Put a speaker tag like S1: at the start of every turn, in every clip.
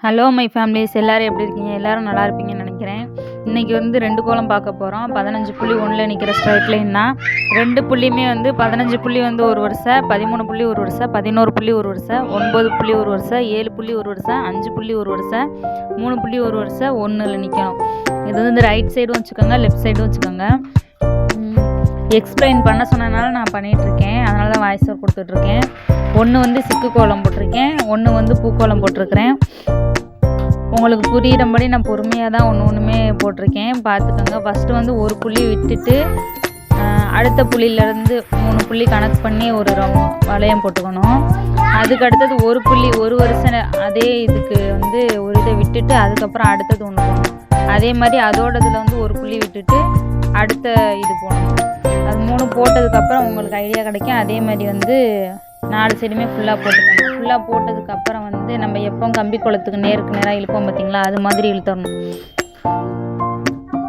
S1: Hello my families, எல்லோரும் எப்படி இருக்கீங்க? எல்லோரும் நல்லா இருப்பீங்கன்னு நினைக்கிறேன். இன்றைக்கி வந்து 2 கோலம் பார்க்க போகிறோம். 15 புள்ளி 1ல் நிற்கிற ஸ்ட்ரைட் லைன்னா 2 புள்ளியுமே வந்து 15 புள்ளி வந்து ஒரு வரிசை, 13 புள்ளி ஒரு வரிசை, 11 புள்ளி ஒரு வரிசை, 9 புள்ளி ஒரு வரிசை, 7 புள்ளி ஒரு வரிசை, 5 புள்ளி ஒரு வரிசை, 3 புள்ளி ஒரு வரிசை, 1ல் நிற்கணும். இது வந்து ரைட் சைடும் வச்சுக்கோங்க, லெஃப்ட் சைடும் வச்சுக்கோங்க. எக்ஸ்பிளைன் பண்ண சொன்னதுனால நான் பண்ணிகிட்ருக்கேன், அதனால தான் வாய்ஸ் ஓவர் கொடுத்துட்ருக்கேன். ஒன்று வந்து சிக்கு கோலம் போட்டிருக்கேன், ஒன்று வந்து பூக்கோலம் போட்டிருக்கிறேன். உங்களுக்கு புரிகிறபடி நான் பொறுமையாக தான் ஒன்றுமே போட்டிருக்கேன், பார்த்துக்கோங்க. ஃபஸ்ட்டு வந்து ஒரு புள்ளி விட்டுட்டு அடுத்த புள்ளியிலேருந்து 3 புள்ளி கணக்கு பண்ணி ஒரு வளையம் போட்டுக்கணும். அதுக்கு அடுத்தது ஒரு புள்ளி ஒரு வருஷம் அதே இதுக்கு வந்து ஒரு இதை விட்டுட்டு அதுக்கப்புறம் அடுத்தது ஒன்று போடணும். அதே மாதிரி அதோட இதில் வந்து ஒரு புள்ளி விட்டுட்டு அடுத்த இது போடணும். அது 3 போட்டதுக்கப்புறம் உங்களுக்கு ஐடியா கிடைக்கும். அதே மாதிரி வந்து 4 சைடுமே ஃபுல்லாக போட்டுக்கணும். ஃபுல்லாக போட்டதுக்கப்புறம் வந்து நம்ம எப்போ கம்பி குளத்துக்கு நேருக்கு நேராக இழுப்போம் பார்த்திங்களா, அது மாதிரி இழுத்தரணும்.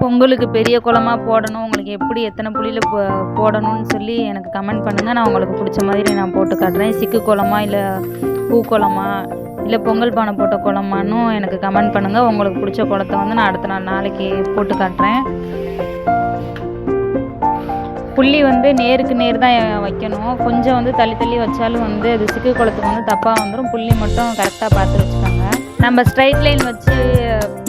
S1: உங்களுக்கு பெரிய குளமாக போடணும், உங்களுக்கு எப்படி எத்தனை புள்ளியில் போடணும்னு சொல்லி எனக்கு கமெண்ட் பண்ணுங்கள். நான் உங்களுக்கு பிடிச்ச மாதிரி நான் போட்டு காட்டுறேன். சிக்கு குளமா இல்லை பூக்கோளமா இல்லை பொங்கல் பானை போட்ட குளமானு எனக்கு கமெண்ட் பண்ணுங்கள். உங்களுக்கு பிடிச்ச குளத்தை வந்து நான் அடுத்த நாளைக்கு போட்டு காட்டுறேன். புள்ளி வந்து நேருக்கு நேர் தான் வைக்கணும். கொஞ்சம் வந்து தள்ளி தள்ளி வச்சாலும் வந்து அது சிக்கு குளத்துக்கு வந்து தப்பாக வந்துடும். புள்ளி மட்டும் கரெக்டாக பார்த்து வச்சுக்கோங்க. நம்ம ஸ்ட்ரைட் லைன் வச்சு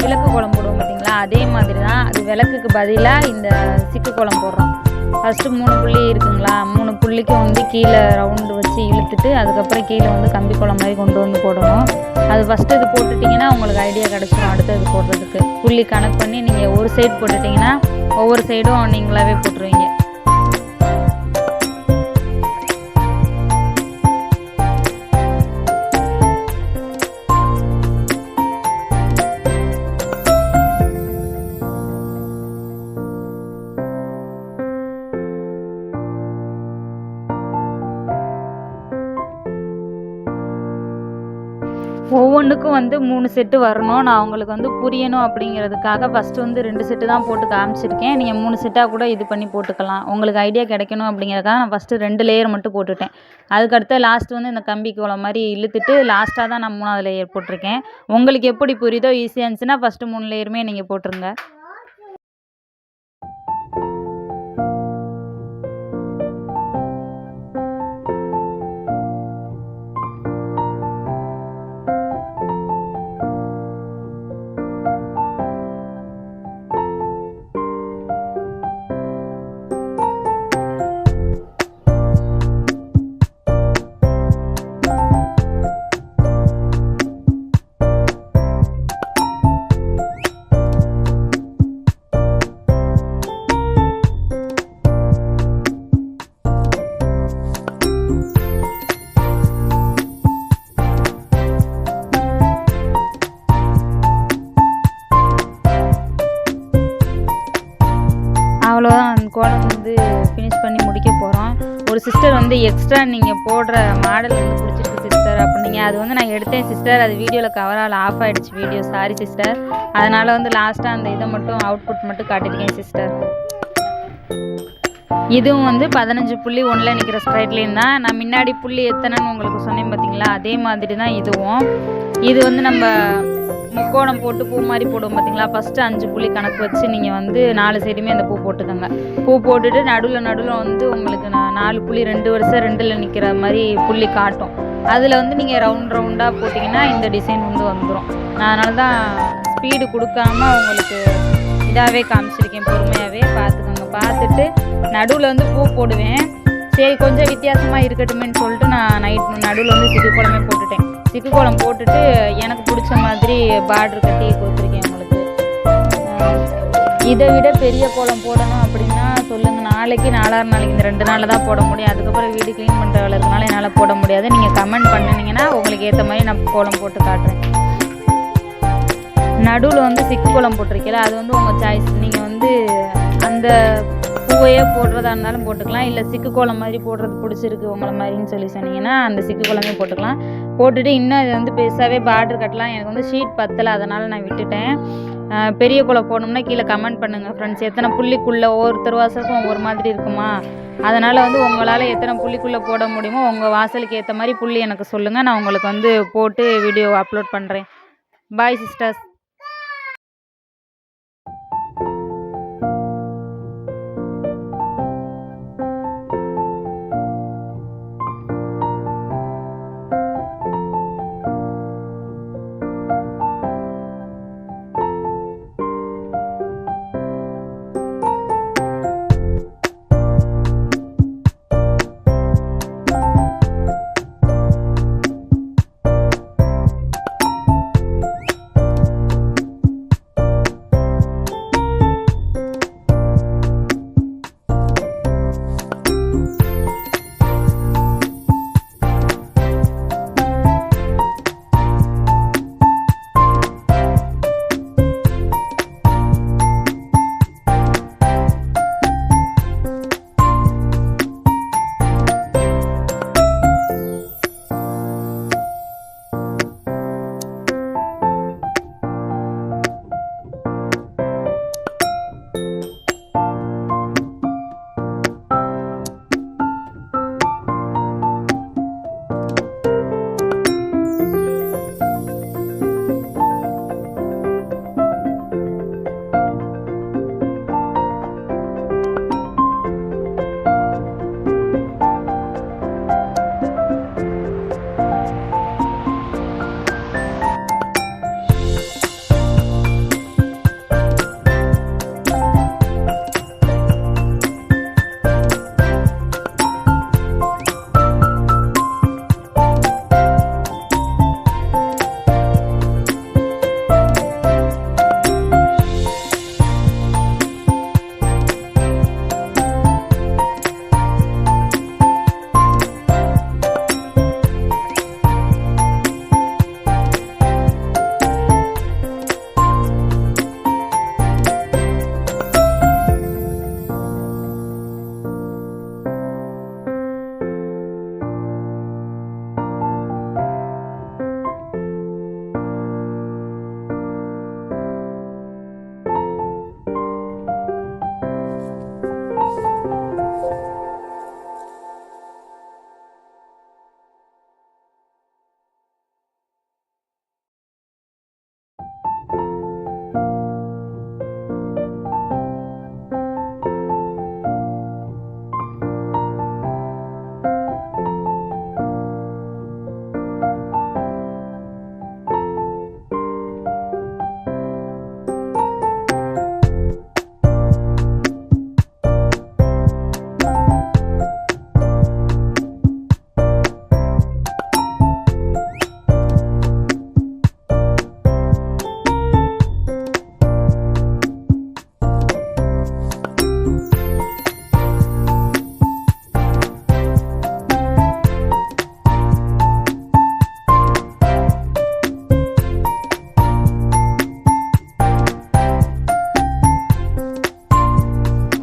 S1: விளக்கு கோலம் போடுவோம் பார்த்திங்களா, அதே மாதிரி தான். அது விளக்குக்கு பதிலாக இந்த சிக்கு கோலம் போடுறோம். ஃபஸ்ட்டு 3 புள்ளி இருக்குங்களா, 3 புள்ளிக்கு வந்து கீழே ரவுண்டு வச்சு இழுத்துட்டு அதுக்கப்புறம் கீழே வந்து கம்பி கோலம் மாதிரி கொண்டு வந்து போடணும். அது ஃபஸ்ட்டு இது போட்டுட்டிங்கன்னா உங்களுக்கு ஐடியா கிடச்சிடும் அடுத்தது போடுறதுக்கு. புள்ளி கணக்கு பண்ணி நீங்கள் ஒரு சைடு போட்டுட்டிங்கன்னா ஒவ்வொரு சைடும் நீங்களாகவே போட்டுருவீங்க. ஒவ்வொன்றுக்கும் வந்து 3 செட்டு வரணும். நான் உங்களுக்கு வந்து புரியணும் அப்படிங்கிறதுக்காக ஃபஸ்ட்டு வந்து 2 செட்டு தான் போட்டு காமிச்சிருக்கேன். நீங்கள் 3 செட்டாக கூட இது பண்ணி போட்டுக்கலாம். உங்களுக்கு ஐடியா கிடைக்கணும் அப்படிங்கிறதுக்காக நான் ஃபஸ்ட்டு 2 லேயர் மட்டும் போட்டுட்டேன். அதுக்கடுத்து லாஸ்ட்டு வந்து இந்த கம்பி கோலம் மாதிரி இழுத்துட்டு லாஸ்ட்டாக தான் நான் 3வது லேயர் போட்டிருக்கேன். உங்களுக்கு எப்படி புரியுதோ ஈஸியாக இருந்துச்சுன்னா ஃபஸ்ட்டு 3 லேயருமே நீங்கள் போட்டுருங்க. அவ்வளோதான், கோலம் வந்து ஃபினிஷ் பண்ணி முடிக்க போகிறோம். ஒரு சிஸ்டர் வந்து எக்ஸ்ட்ரா நீங்கள் போடுற மாடல் வந்து பிடிச்சிருக்கு சிஸ்டர் அப்படின்னீங்க. அது வந்து நான் எடுத்தேன் சிஸ்டர், அது வீடியோவில் கவரால் ஆஃப் ஆகிடுச்சு வீடியோ, சாரி சிஸ்டர். அதனால் வந்து லாஸ்ட்டாக அந்த இதை மட்டும் அவுட்புட் மட்டும் காட்டியிருக்கேன் சிஸ்டர். இதுவும் வந்து 15 புள்ளி 1ல் நிற்கிற ஸ்ட்ரைட் லைன் தான். நான் முன்னாடி புள்ளி எத்தனைன்னு உங்களுக்கு சொன்னேன் பார்த்தீங்களா, அதே மாதிரி தான் இதுவும். இது வந்து நம்ம முக்கோணம் போட்டு பூ மாதிரி போடுவோம் பார்த்திங்களா, ஃபஸ்ட்டு 5 புள்ளி கணக்கு வச்சு நீங்கள் வந்து 4 சைடுமே அந்த பூ போட்டுக்கோங்க. பூ போட்டுட்டு நடுவில் வந்து உங்களுக்கு 4 புள்ளி 2 வருஷம் 2ல் நிற்கிற மாதிரி புள்ளி காட்டும். அதில் வந்து நீங்கள் ரவுண்டாக போட்டிங்கன்னா இந்த டிசைன் வந்து வந்துடும். நான் அதனால தான் ஸ்பீடு கொடுக்காம உங்களுக்கு இதாகவே காமிச்சிருக்கேன், பொறுமையாகவே பார்த்துக்கோங்க. பார்த்துட்டு நடுவில் வந்து பூ போடுவேன். சரி கொஞ்சம் வித்தியாசமாக இருக்கட்டுமேன்னு சொல்லிட்டு நான் நடுவில் வந்து சிக்கு கோலமே போட்டுட்டேன். சிக்கு கோலம் போட்டுட்டு எனக்கு பிடிச்ச மாதிரி பார்டர் கட்டி கொடுத்துருக்கேன் உங்களுக்கு. இதை விட பெரிய கோலம் போடணும் அப்படின்னா சொல்லுங்கள். நாளைக்கு 4ஆவது நாளைக்கு இந்த 2 நாளில் தான் போட முடியும். அதுக்கப்புறம் வீடு க்ளீன் பண்ணுற வேலை இருக்கனால என்னால் போட முடியாது. நீங்கள் கமெண்ட் பண்ணினீங்கன்னா உங்களுக்கு ஏற்ற மாதிரி நான் கோலம் போட்டு காட்டுறேன். நடுவில் வந்து சிக்கு கோலம் போட்டிருக்கல, அது வந்து உங்கள் சாய்ஸ். நீங்கள் வந்து அந்த பூவையே போடுறதா இருந்தாலும் போட்டுக்கலாம், இல்லை சிக்கு கோலம் மாதிரி போடுறது பிடிச்சிருக்கு உங்களை மாதிரின்னு சொல்லி சொன்னீங்கன்னா அந்த சிக்கு கோலமே போட்டுக்கலாம். போட்டுட்டு இன்னும் இது வந்து பெருசாகவே பார்டர் கட்டலாம். எனக்கு வந்து ஷீட் பத்தலை, அதனால் நான் விட்டுட்டேன். பெரிய கோலம் போடணும்னா கீழே கமெண்ட் பண்ணுங்கள் ஃப்ரெண்ட்ஸ். எத்தனை புள்ளிக்குள்ளே ஒவ்வொருத்தர் வாசலுக்கும் ஒவ்வொரு மாதிரி இருக்குமா, அதனால் வந்து உங்களால் எத்தனை புள்ளிக்குள்ளே போட முடியுமோ உங்கள் வாசலுக்கு ஏற்ற மாதிரி புள்ளி எனக்கு சொல்லுங்கள். நான் உங்களுக்கு வந்து போட்டு வீடியோ அப்லோட் பண்ணுறேன். பாய் சிஸ்டர்ஸ்.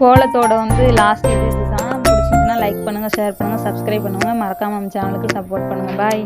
S1: கோலத்தோட வந்து லாஸ்ட் இதுதான். பிடிச்சிருந்துச்சுன்னா லைக் பண்ணுங்கள், ஷேர் பண்ணுங்கள், சப்ஸ்கிரைப் பண்ணுங்கள். மறக்காமல் நம்ம சேனலுக்கு சப்போர்ட் பண்ணுங்கள். பாய்.